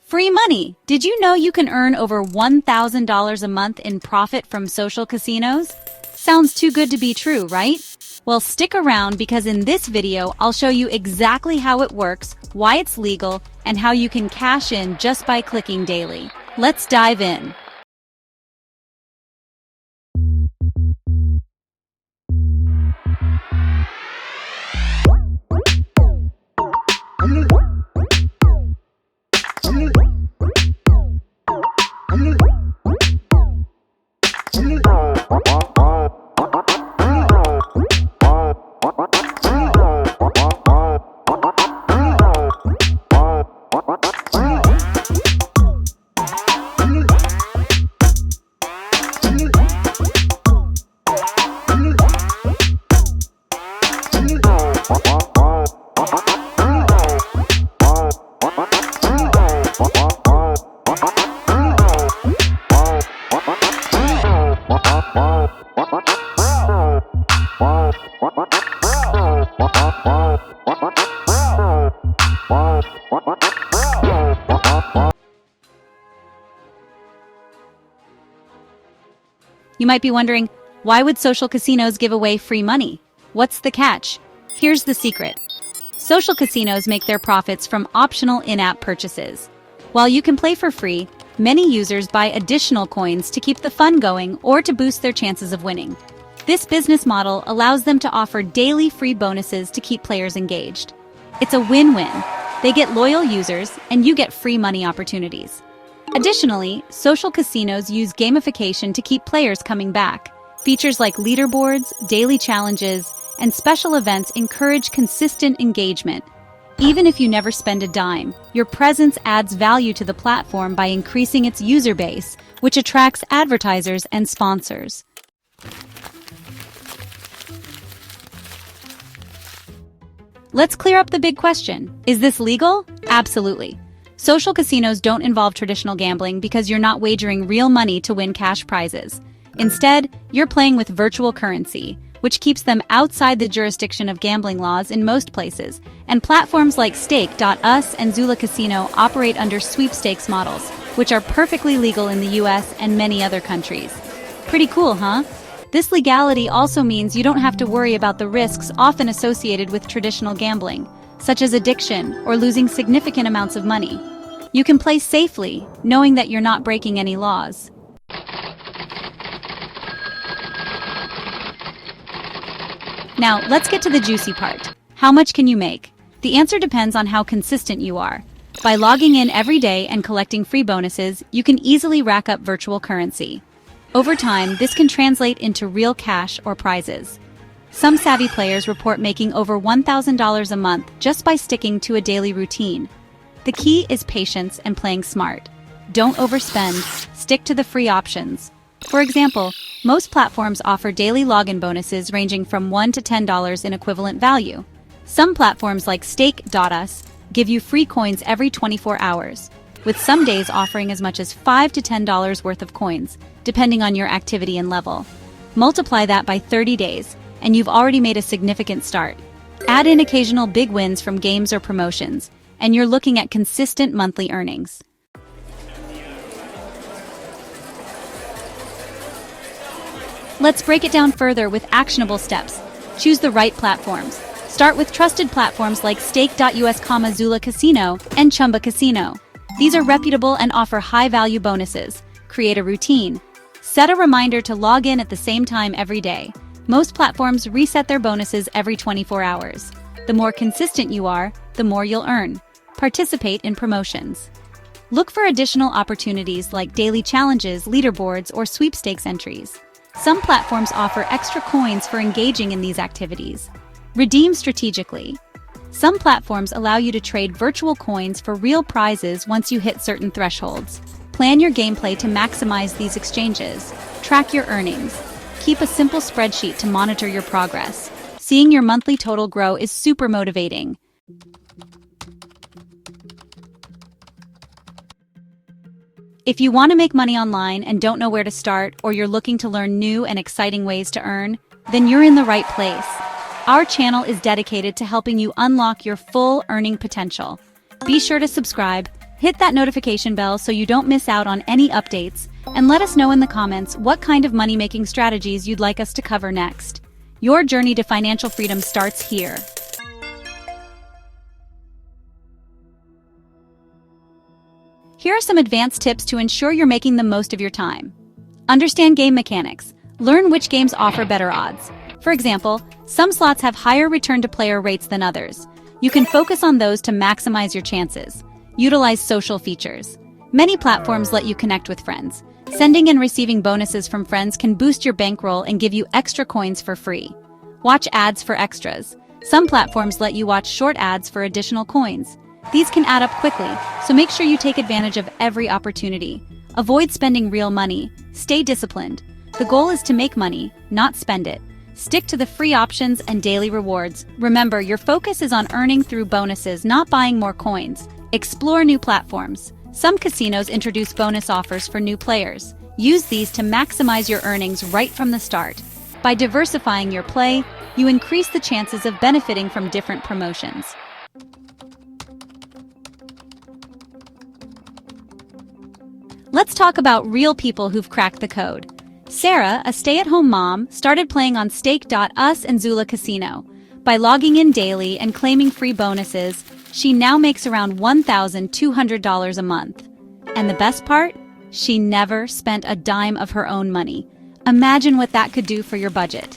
Free money! Did you know you can earn over $1,000 a month in profit from social casinos? Sounds too good to be true, right? Well, stick around because in this video, I'll show you exactly how it works, why it's legal, and how you can cash in just by clicking daily. Let's dive in. You might be wondering, why would social casinos give away free money? What's the catch? Here's the secret. Social casinos make their profits from optional in-app purchases. While you can play for free, many users buy additional coins to keep the fun going or to boost their chances of winning. This business model allows them to offer daily free bonuses to keep players engaged. It's a win-win. They get loyal users, and you get free money opportunities. Additionally, social casinos use gamification to keep players coming back. Features like leaderboards, daily challenges, and special events encourage consistent engagement. Even if you never spend a dime, your presence adds value to the platform by increasing its user base, which attracts advertisers and sponsors. Let's clear up the big question. Is this legal? Absolutely. Social casinos don't involve traditional gambling because you're not wagering real money to win cash prizes. Instead, you're playing with virtual currency, which keeps them outside the jurisdiction of gambling laws in most places, and platforms like Stake.us and Zula Casino operate under sweepstakes models, which are perfectly legal in the US and many other countries. Pretty cool, huh? This legality also means you don't have to worry about the risks often associated with traditional gambling, such as addiction or losing significant amounts of money. You can play safely, knowing that you're not breaking any laws. Now, let's get to the juicy part. How much can you make? The answer depends on how consistent you are. By logging in every day and collecting free bonuses, you can easily rack up virtual currency. Over time, this can translate into real cash or prizes. Some savvy players report making over $1,000 a month just by sticking to a daily routine. The key is patience and playing smart. Don't overspend, stick to the free options. For example, most platforms offer daily login bonuses ranging from $1 to $10 in equivalent value. Some platforms like Stake.us give you free coins every 24 hours, with some days offering as much as $5 to $10 worth of coins, depending on your activity and level. Multiply that by 30 days, and you've already made a significant start. Add in occasional big wins from games or promotions, and you're looking at consistent monthly earnings. Let's break it down further with actionable steps. Choose the right platforms. Start with trusted platforms like Stake.us, Zula Casino, and Chumba Casino. These are reputable and offer high-value bonuses. Create a routine. Set a reminder to log in at the same time every day. Most platforms reset their bonuses every 24 hours. The more consistent you are, the more you'll earn. Participate in promotions. Look for additional opportunities like daily challenges, leaderboards, or sweepstakes entries. Some platforms offer extra coins for engaging in these activities. Redeem strategically. Some platforms allow you to trade virtual coins for real prizes once you hit certain thresholds. Plan your gameplay to maximize these exchanges. Track your earnings. Keep a simple spreadsheet to monitor your progress. Seeing your monthly total grow is super motivating. If you want to make money online and don't know where to start, or you're looking to learn new and exciting ways to earn, then you're in the right place. Our channel is dedicated to helping you unlock your full earning potential. Be sure to subscribe, hit Hit that notification bell so you don't miss out on any updates, and let us know in the comments what kind of money-making strategies you'd like us to cover next. Your journey to financial freedom starts here. Here are some advanced tips to ensure you're making the most of your time. Understand game mechanics. Learn which games offer better odds. For example, some slots have higher return-to-player rates than others. You can focus on those to maximize your chances. Utilize social features. Many platforms let you connect with friends. Sending and receiving bonuses from friends can boost your bankroll and give you extra coins for free. Watch ads for extras. Some platforms let you watch short ads for additional coins. These can add up quickly, so make sure you take advantage of every opportunity. Avoid spending real money. Stay disciplined. The goal is to make money, not spend it. Stick to the free options and daily rewards. Remember, your focus is on earning through bonuses, not buying more coins. Explore new platforms. Some casinos introduce bonus offers for new players. Use these to maximize your earnings right from the start. By diversifying your play, you increase the chances of benefiting from different promotions. Let's talk about real people who've cracked the code. Sarah, a stay-at-home mom, started playing on Stake.us and Zula Casino. By logging in daily and claiming free bonuses, she now makes around $1,200 a month. And the best part? She never spent a dime of her own money. Imagine what that could do for your budget.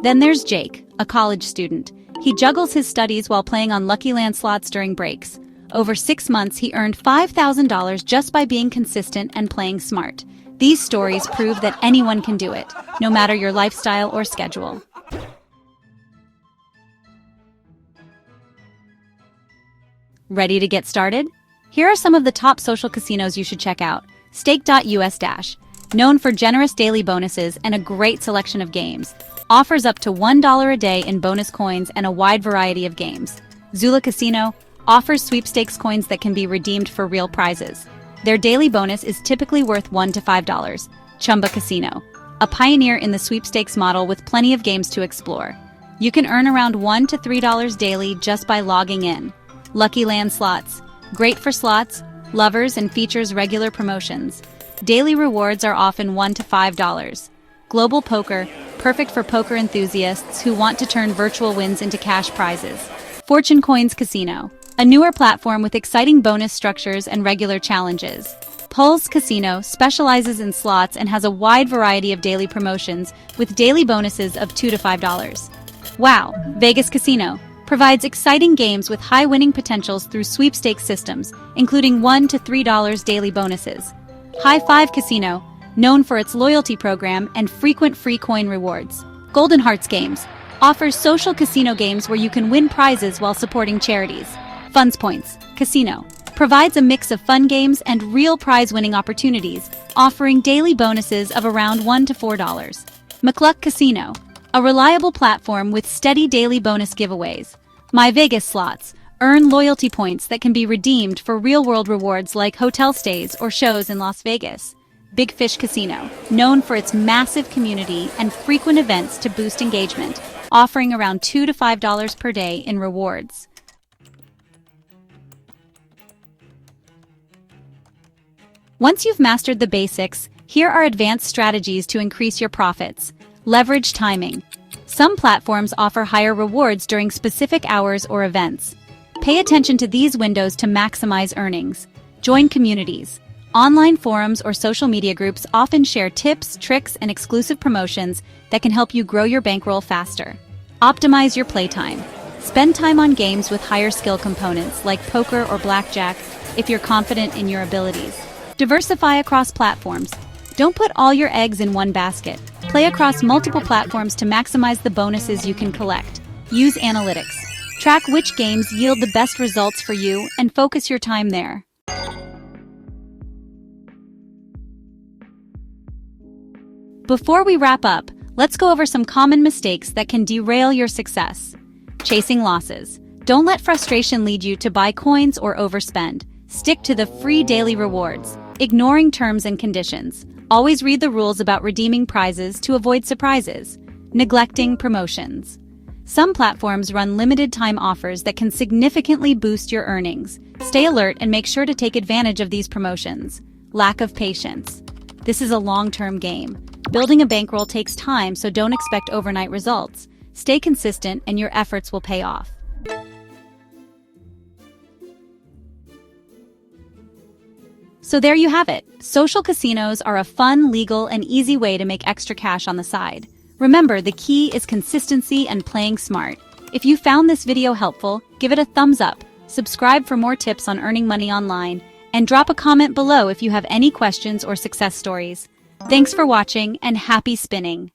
Then there's Jake, a college student. He juggles his studies while playing on Lucky Land slots during breaks. Over 6 months, he earned $5,000 just by being consistent and playing smart. These stories prove that anyone can do it, no matter your lifestyle or schedule. Ready to get started? Here are some of the top social casinos you should check out. Stake.us known for generous daily bonuses and a great selection of games, offers up to $1 a day in bonus coins and a wide variety of games. Zula Casino offers sweepstakes coins that can be redeemed for real prizes. Their daily bonus is typically worth $1 to $5. Chumba Casino, a pioneer in the sweepstakes model with plenty of games to explore. You can earn around $1 to $3 daily just by logging in. Lucky Land slots, great for slots, lovers, and features regular promotions. Daily rewards are often $1 to $5. Global Poker, perfect for poker enthusiasts who want to turn virtual wins into cash prizes. Fortune Coins Casino, a newer platform with exciting bonus structures and regular challenges. Pulse Casino specializes in slots and has a wide variety of daily promotions with daily bonuses of $2 to $5. Wow! Vegas Casino provides exciting games with high winning potentials through sweepstakes systems, including $1 to $3 daily bonuses. High Five Casino, known for its loyalty program and frequent free coin rewards. Golden Hearts Games offers social casino games where you can win prizes while supporting charities. Funds Points Casino provides a mix of fun games and real prize-winning opportunities, offering daily bonuses of around $1 to $4. McCluck Casino, a reliable platform with steady daily bonus giveaways. My Vegas Slots earn loyalty points that can be redeemed for real-world rewards like hotel stays or shows in Las Vegas. Big Fish Casino, known for its massive community and frequent events to boost engagement, offering around $2 to $5 per day in rewards. Once you've mastered the basics, here are advanced strategies to increase your profits. Leverage timing. Some platforms offer higher rewards during specific hours or events. Pay attention to these windows to maximize earnings. Join communities. Online forums or social media groups often share tips, tricks, and exclusive promotions that can help you grow your bankroll faster. Optimize your playtime. Spend time on games with higher skill components like poker or blackjack if you're confident in your abilities. Diversify across platforms. Don't put all your eggs in one basket. Play across multiple platforms to maximize the bonuses you can collect. Use analytics. Track which games yield the best results for you and focus your time there. Before we wrap up, let's go over some common mistakes that can derail your success. Chasing losses. Don't let frustration lead you to buy coins or overspend. Stick to the free daily rewards. Ignoring terms and conditions. Always read the rules about redeeming prizes to avoid surprises. Neglecting promotions. Some platforms run limited-time offers that can significantly boost your earnings. Stay alert and make sure to take advantage of these promotions. Lack of patience. This is a long-term game. Building a bankroll takes time, so don't expect overnight results. Stay consistent and your efforts will pay off. So there you have it. Social casinos are a fun, legal, and easy way to make extra cash on the side. Remember, the key is consistency and playing smart. If you found this video helpful, give it a thumbs up, subscribe for more tips on earning money online, and drop a comment below if you have any questions or success stories. Thanks for watching and happy spinning!